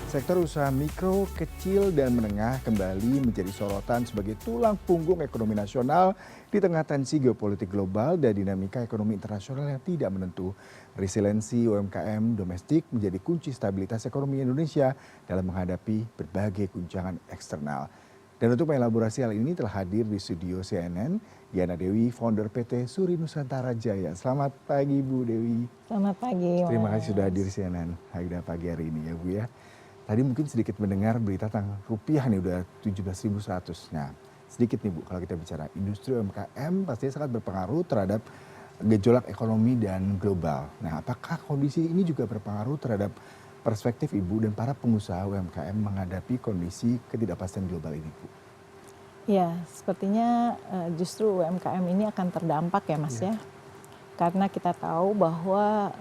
Sektor usaha mikro, kecil, dan menengah kembali menjadi sorotan sebagai tulang punggung ekonomi nasional di tengah tensi geopolitik global dan dinamika ekonomi internasional yang tidak menentu. Resiliensi UMKM domestik menjadi kunci stabilitas ekonomi Indonesia dalam menghadapi berbagai guncangan eksternal. Dan untuk mengelaborasi hal ini telah hadir di studio CNN, Diana Dewi, founder PT Suri Nusantara Jaya. Selamat pagi Bu Dewi. Selamat pagi, Terima kasih sudah hadir Mas. di CNN pagi hari ini ya Bu ya. Tadi mungkin sedikit mendengar berita tentang rupiah nih udah 17.100. Nah, sedikit nih Bu kalau kita bicara industri UMKM pastinya sangat berpengaruh terhadap gejolak ekonomi dan global. Nah, apakah kondisi ini juga berpengaruh terhadap perspektif Ibu dan para pengusaha UMKM menghadapi kondisi ketidakpastian global ini Bu? Ya, sepertinya justru UMKM ini akan terdampak ya, Mas Ya. ya. Karena kita tahu bahwa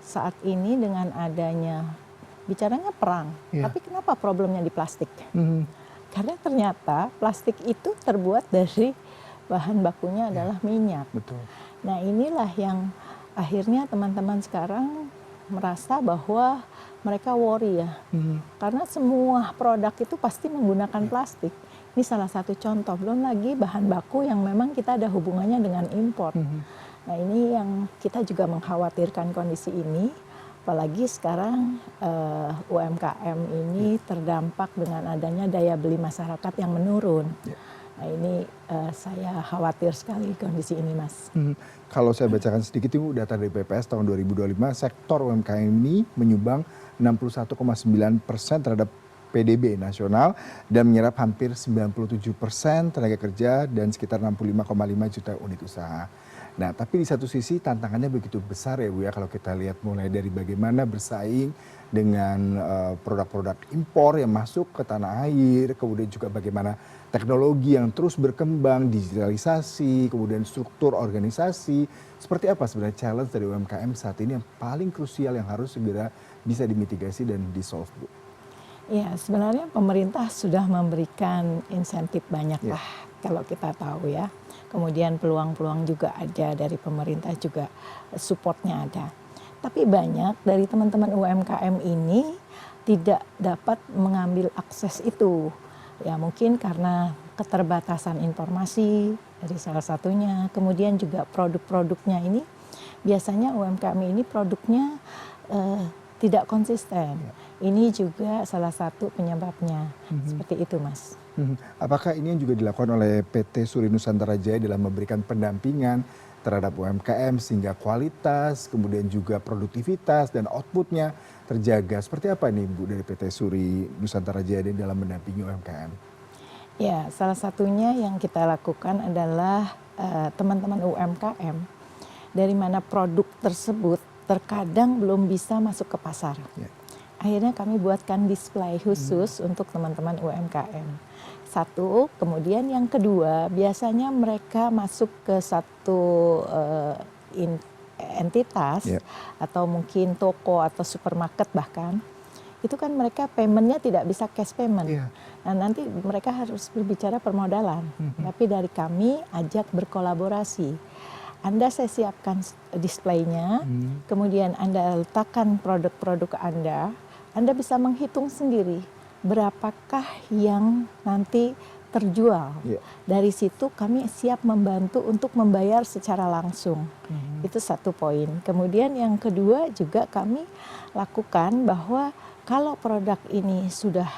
saat ini dengan adanya bicaranya perang, Ya. tapi kenapa problemnya di plastik? Mhm. Karena ternyata plastik itu terbuat dari bahan bakunya Ya, adalah minyak. betul. Nah, inilah yang akhirnya teman-teman sekarang merasa bahwa mereka worry ya. Mhm. Karena semua produk itu pasti menggunakan Ya. plastik. Ini salah satu contoh, belum lagi bahan baku yang memang kita ada hubungannya dengan impor. Mhm. Nah, ini yang kita juga mengkhawatirkan kondisi ini, apalagi sekarang UMKM ini Ya. terdampak dengan adanya daya beli masyarakat yang menurun. Ya. Nah, ini saya khawatir sekali kondisi ini, Mas. Mhm. Kalau saya bacakan sedikit Ibu data dari BPS tahun 2025, sektor UMKM ini menyumbang 61,9% terhadap PDB nasional dan menyerap hampir 97% tenaga kerja dan sekitar 65,5 juta unit usaha. Nah, tapi di satu sisi tantangannya begitu besar ya Bu ya kalau kita lihat mulai dari bagaimana bersaing dengan produk-produk impor yang masuk ke tanah air, kemudian juga bagaimana teknologi yang terus berkembang, digitalisasi, kemudian struktur organisasi. Seperti apa sebenarnya challenge dari UMKM saat ini yang paling krusial yang harus segera bisa dimitigasi dan di-solve, Bu? Ya, sebenarnya pemerintah sudah memberikan insentif banyak Ya. lah kalau kita tahu ya. Kemudian peluang-peluang juga ada dari pemerintah juga supportnya ada. Tapi banyak dari teman-teman UMKM ini tidak dapat mengambil akses itu. Ya mungkin karena keterbatasan informasi dari salah satunya. Kemudian juga produk-produknya ini biasanya UMKM ini produknya tidak konsisten. Ya. Ini juga salah satu penyebabnya. Mhm. Seperti itu, Mas. Mhm. Apakah ini yang juga dilakukan oleh PT Suri Nusantara Jaya dalam memberikan pendampingan terhadap UMKM sehingga kualitas, kemudian juga produktivitas dan outputnya terjaga? Seperti apa nih Bu dari PT Suri Nusantara Jaya dalam mendampingi UMKM? Ya, salah satunya yang kita lakukan adalah teman-teman UMKM dari mana produk tersebut terkadang belum bisa masuk ke pasar. Ya. Akhirnya kami buatkan display khusus untuk teman-teman UMKM. Satu, kemudian yang kedua, biasanya mereka masuk ke satu entitas Ya. atau mungkin toko atau supermarket bahkan, itu kan mereka paymentnya tidak bisa cash payment. Iya. Nah, nanti mereka harus berbicara permodalan. Mhm. Tapi dari kami ajak berkolaborasi. Anda saya siapkan displaynya, Mhm. kemudian Anda letakkan produk-produk Anda bisa menghitung sendiri berapakah yang nanti terjual. Ya. Dari situ kami siap membantu untuk membayar secara langsung. Mhm. Itu satu poin. Kemudian yang kedua juga kami lakukan bahwa kalau produk ini sudah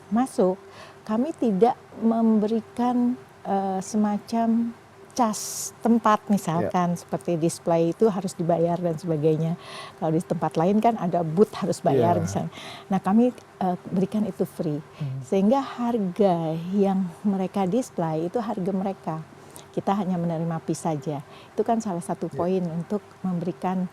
masuk, kami tidak memberikan semacam cas tempat Ya. misalkan seperti display itu harus dibayar dan sebagainya. Kalau di tempat lain kan ada booth harus bayar Ya. misalnya. Nah, kami berikan itu free. Mhm. Sehingga harga yang mereka display itu harga mereka. Kita hanya menerima fee saja. Itu kan salah satu Ya. poin untuk memberikan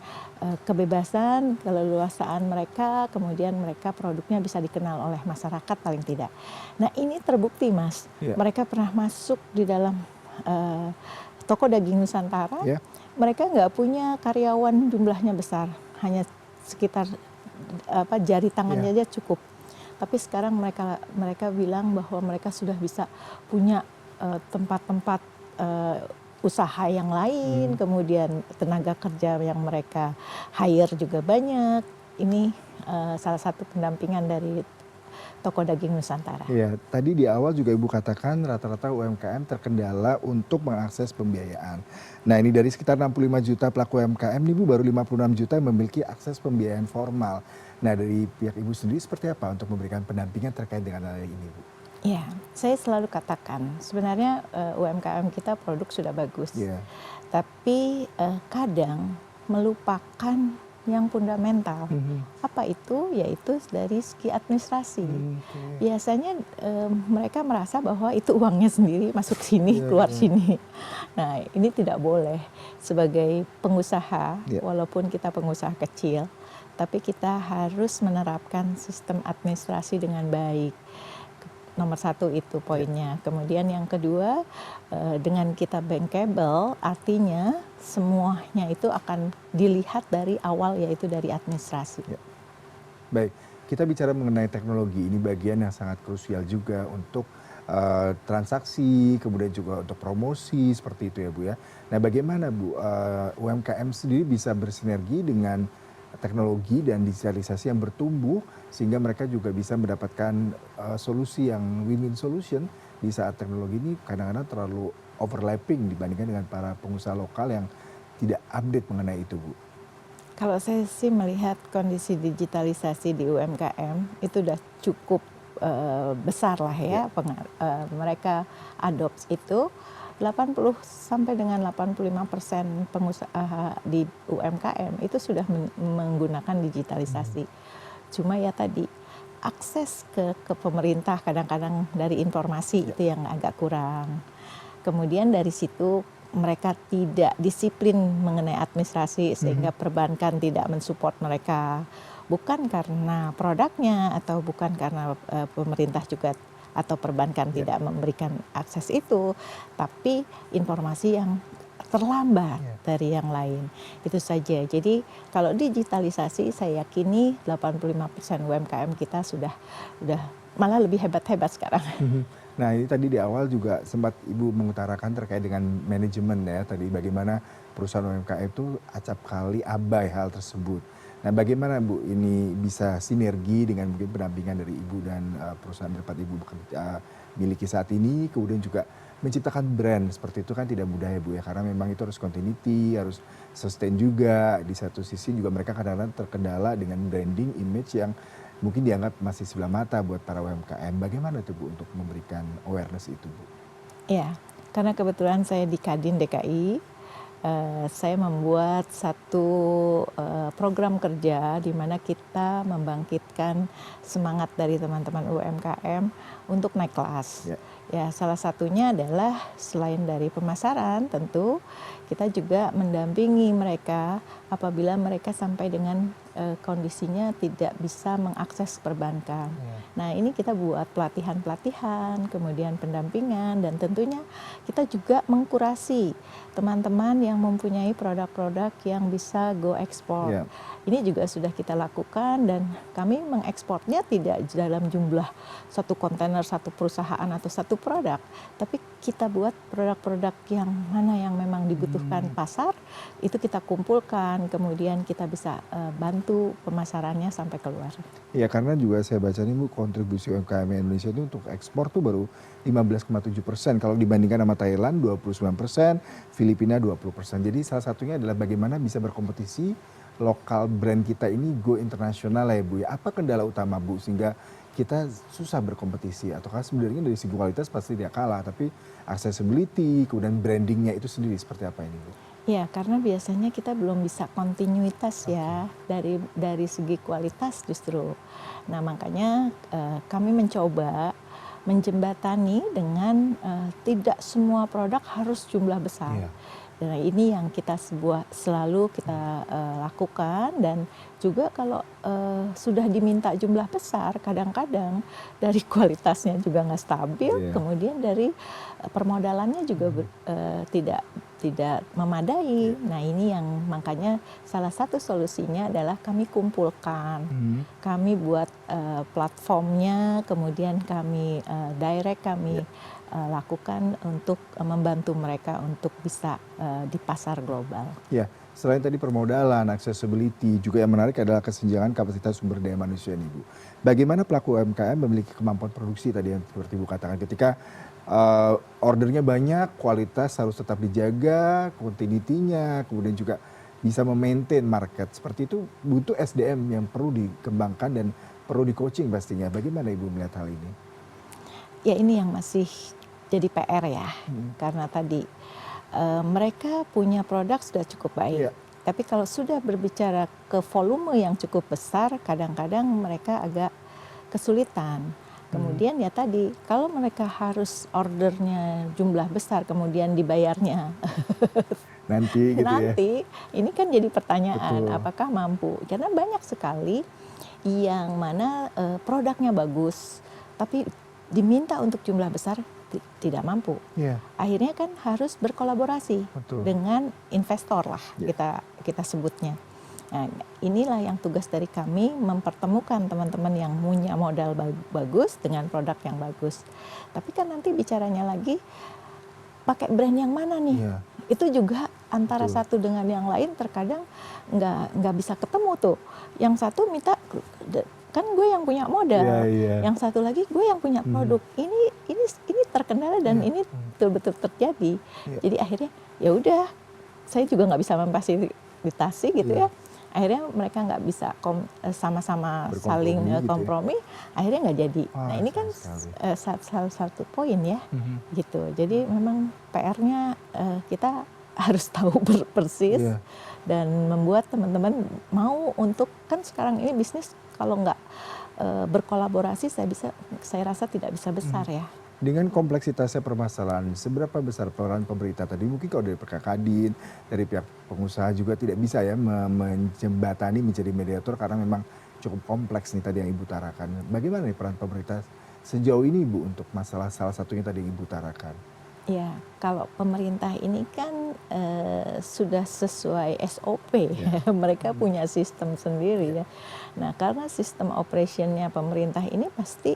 kebebasan, keleluasaan mereka, kemudian mereka produknya bisa dikenal oleh masyarakat paling tidak. Nah, ini terbukti, Mas. Ya. Mereka pernah masuk di dalam toko daging Nusantara, Ya. mereka nggak punya karyawan jumlahnya besar, hanya sekitar jari tangannya Ya. aja cukup. Tapi sekarang mereka bilang bahwa mereka sudah bisa punya tempat-tempat usaha yang lain, kemudian tenaga kerja yang mereka hire juga banyak. Ini salah satu pendampingan dari toko daging Nusantara. Iya, tadi di awal juga Ibu katakan rata-rata UMKM terkendala untuk mengakses pembiayaan. Nah ini dari sekitar 65 juta pelaku UMKM nih Bu, baru 56 juta yang memiliki akses pembiayaan formal. Nah dari pihak Ibu sendiri seperti apa untuk memberikan pendampingan terkait dengan hal ini Bu? Ya, saya selalu katakan sebenarnya UMKM kita produk sudah bagus, Iya. tapi kadang melupakan yang fundamental. Mhm. Apa itu? Yaitu dari segi administrasi. Oke. Biasanya mereka merasa bahwa itu uangnya sendiri masuk sini, Iya, keluar iya. sini. Nah, ini tidak boleh. Sebagai pengusaha, Iya. walaupun kita pengusaha kecil, tapi kita harus menerapkan sistem administrasi dengan baik. Nomor satu itu poinnya. Kemudian yang kedua, dengan kita bankable, artinya semuanya itu akan dilihat dari awal, yaitu dari administrasi. Ya. Baik, kita bicara mengenai teknologi, ini bagian yang sangat krusial juga untuk transaksi, kemudian juga untuk promosi, seperti itu ya Bu ya. Nah bagaimana Bu, UMKM sendiri bisa bersinergi dengan teknologi dan digitalisasi yang bertumbuh, sehingga mereka juga bisa mendapatkan solusi yang win-win solution di saat teknologi ini kadang-kadang terlalu overlapping dibandingkan dengan para pengusaha lokal yang tidak update mengenai itu Bu. Kalau saya sih melihat kondisi digitalisasi di UMKM itu udah cukup besar lah ya, mereka adopt itu 80 sampai dengan 85% pengusaha di UMKM itu sudah menggunakan digitalisasi. Cuma ya tadi akses ke pemerintah kadang-kadang dari informasi itu yang agak kurang. Kemudian dari situ mereka tidak disiplin mengenai administrasi sehingga perbankan tidak mensupport mereka. Bukan karena produknya atau bukan karena pemerintah juga atau perbankan tidak memberikan akses itu, tapi informasi yang terlambat dari yang lain. Itu saja. Jadi kalau digitalisasi saya yakini 85% UMKM kita sudah malah lebih hebat-hebat sekarang. Nah ini tadi di awal juga sempat Ibu mengutarakan terkait dengan manajemen ya, tadi bagaimana perusahaan UMKM itu acap kali abai hal tersebut. Nah bagaimana Bu ini bisa sinergi dengan mungkin pendampingan dari Ibu dan perusahaan tempat Ibu bekerja miliki saat ini, kemudian juga menciptakan brand seperti itu kan tidak mudah ya Bu ya, karena memang itu harus continuity, harus sustain juga. Di satu sisi juga mereka kadang-kadang terkendala dengan branding, image yang mungkin dianggap masih sebelah mata buat para UMKM. Bagaimana tuh Bu untuk memberikan awareness itu Bu? Ya, karena kebetulan saya di Kadin DKI, saya membuat satu program kerja di mana kita membangkitkan semangat dari teman-teman UMKM untuk naik kelas. Ya, salah satunya adalah selain dari pemasaran, tentu kita juga mendampingi mereka apabila mereka sampai dengan kondisinya tidak bisa mengakses perbankan. Nah, ini kita buat pelatihan-pelatihan, kemudian pendampingan, dan tentunya kita juga mengkurasi teman-teman yang mempunyai produk-produk yang bisa go ekspor. Ini juga sudah kita lakukan dan kami mengekspornya tidak dalam jumlah satu kontainer, satu perusahaan atau satu produk, tapi kita buat produk-produk yang mana yang memang dibutuhkan pasar, itu kita kumpulkan, kemudian kita bisa bantu pemasarannya sampai keluar. Ya karena juga saya baca nih Bu, kontribusi UMKM Indonesia itu untuk ekspor tuh baru 15,7%. Kalau dibandingkan sama Thailand 29%, Filipina 20%. Jadi salah satunya adalah bagaimana bisa berkompetisi lokal brand kita ini go internasional ya Bu ya. Apa kendala utama Bu sehingga kita susah berkompetisi? Ataukah sebenarnya dari segi kualitas pasti tidak kalah, tapi accessibility, kemudian brandingnya itu sendiri seperti apa ini Bu? Ya, karena biasanya kita belum bisa kontinuitas ya dari segi kualitas justru. Nah, makanya kami mencoba menjembatani dengan tidak semua produk harus jumlah besar. Dan ini yang kita selalu kita lakukan, dan juga kalau sudah diminta jumlah besar, kadang-kadang dari kualitasnya juga nggak stabil, kemudian dari permodalannya juga tidak memadai. Nah ini yang makanya salah satu solusinya adalah kami kumpulkan, kami buat platformnya, kemudian kami direct, kami lakukan untuk membantu mereka untuk bisa di pasar global. Ya, Selain tadi permodalan, accessibility, juga yang menarik adalah kesenjangan kapasitas sumber daya manusia nih Bu. Bagaimana pelaku UMKM memiliki kemampuan produksi tadi yang seperti Bu katakan ketika ordernya banyak, kualitas harus tetap dijaga, continuity-nya, kemudian juga bisa memaintain market. Seperti itu butuh SDM yang perlu dikembangkan dan perlu di-coaching pastinya. Bagaimana Ibu melihat hal ini? Ya ini yang masih jadi PR ya, Hmm. karena tadi mereka punya produk sudah cukup baik. Iya. Tapi kalau sudah berbicara ke volume yang cukup besar, kadang-kadang mereka agak kesulitan. Kemudian ya tadi, kalau mereka harus ordernya jumlah besar, kemudian dibayarnya Nanti gitu ya. nanti, ini kan jadi pertanyaan, Betul. apakah mampu? Karena banyak sekali yang mana produknya bagus, tapi diminta untuk jumlah besar tidak mampu. Iya, Akhirnya kan harus berkolaborasi betul. dengan investor lah Ya. kita sebutnya. Nah, inilah yang tugas dari kami mempertemukan teman-teman yang punya modal bagus dengan produk yang bagus. Tapi kan nanti bicaranya lagi pakai brand yang mana nih? Iya, Itu juga antara betul. satu dengan yang lain terkadang nggak bisa ketemu tuh. Yang satu minta kan gue yang punya modal, Iya, iya. yang satu lagi gue yang punya produk. Ini terkendala dan Iya. ini betul-betul terjadi. Iya. Jadi akhirnya ya udah, saya juga nggak bisa memfasilitasi gitu Iya. ya. Akhirnya mereka nggak bisa sama-sama Berkompromi saling gitu ya. kompromi, akhirnya nggak jadi. Wah, Nah ini kan sayang sekali. salah satu poin ya, Mhm. gitu. Jadi memang PR-nya kita harus tahu persis Iya. dan membuat teman-teman mau untuk, kan sekarang ini bisnis kalau nggak berkolaborasi saya rasa tidak bisa besar ya. Dengan kompleksitasnya permasalahan, seberapa besar peran pemerintah tadi? Mungkin kalau dari pihak Kadin, dari pihak pengusaha juga tidak bisa ya menjembatani menjadi mediator karena memang cukup kompleks nih tadi yang Ibu utarakan. Bagaimana nih peran pemerintah sejauh ini Bu untuk masalah salah satunya tadi yang Ibu utarakan? Ya, kalau pemerintah ini kan sudah sesuai SOP, Ya. mereka punya sistem sendiri ya. Nah, karena sistem operationnya pemerintah ini pasti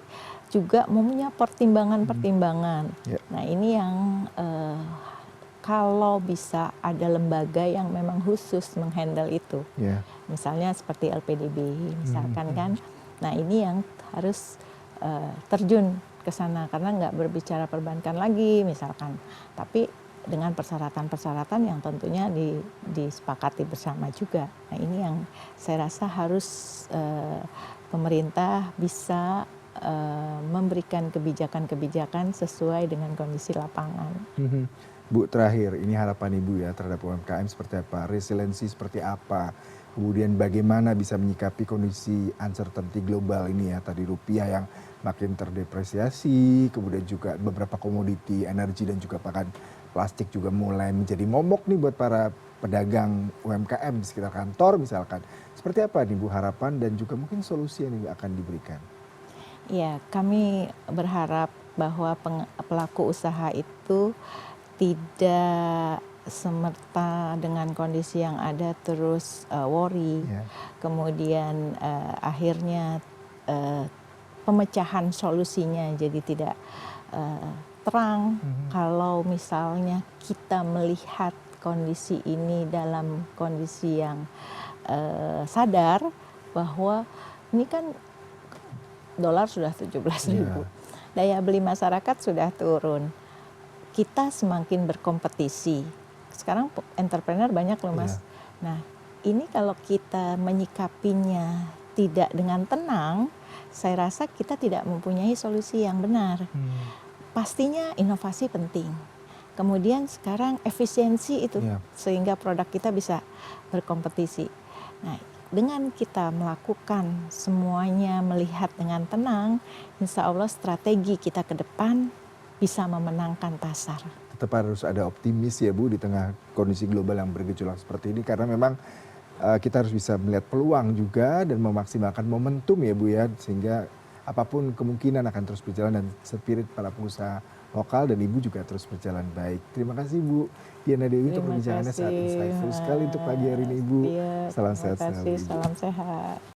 juga mempunyai pertimbangan-pertimbangan. Ya. Nah, ini yang kalau bisa ada lembaga yang memang khusus menghandle itu, Ya. misalnya seperti LPDB, misalkan kan. Nah, ini yang harus terjun ke sana karena nggak berbicara perbankan lagi misalkan, tapi dengan persyaratan-persyaratan yang tentunya disepakati bersama juga. Nah ini yang saya rasa harus pemerintah bisa memberikan kebijakan-kebijakan sesuai dengan kondisi lapangan. Mhm. Bu, terakhir ini harapan Ibu ya terhadap UMKM seperti apa? Resiliensi seperti apa? Kemudian bagaimana bisa menyikapi kondisi uncertainty global ini ya, tadi rupiah yang makin terdepresiasi, kemudian juga beberapa komoditi energi dan juga bahkan plastik juga mulai menjadi momok nih buat para pedagang UMKM di sekitar kantor misalkan. Seperti apa nih Bu harapan dan juga mungkin solusi yang akan diberikan? Ya, kami berharap bahwa pelaku usaha itu tidak semerta dengan kondisi yang ada terus worry, Ya. kemudian akhirnya pemecahan solusinya jadi tidak terang. Kalau misalnya kita melihat kondisi ini dalam kondisi yang sadar bahwa ini kan dolar sudah 17.000, daya beli masyarakat sudah turun, kita semakin berkompetisi. Sekarang entrepreneur banyak loh Mas. Nah ini kalau kita menyikapinya tidak dengan tenang, saya rasa kita tidak mempunyai solusi yang benar. Pastinya inovasi penting. Kemudian sekarang efisiensi itu sehingga produk kita bisa berkompetisi. Nah, dengan kita melakukan semuanya melihat dengan tenang, insya Allah strategi kita ke depan bisa memenangkan pasar. Tetap harus ada optimis ya Bu di tengah kondisi global yang bergejolak seperti ini karena memang kita harus bisa melihat peluang juga dan memaksimalkan momentum ya Bu ya sehingga apapun kemungkinan akan terus berjalan dan spirit para pengusaha lokal dan Ibu juga terus berjalan baik. Terima kasih Bu Diana Dewi untuk perbincangannya sangat insightful sekali untuk pagi hari ini Ibu. Iya, Salam terima sehat kasih, selalu Ibu. salam sehat.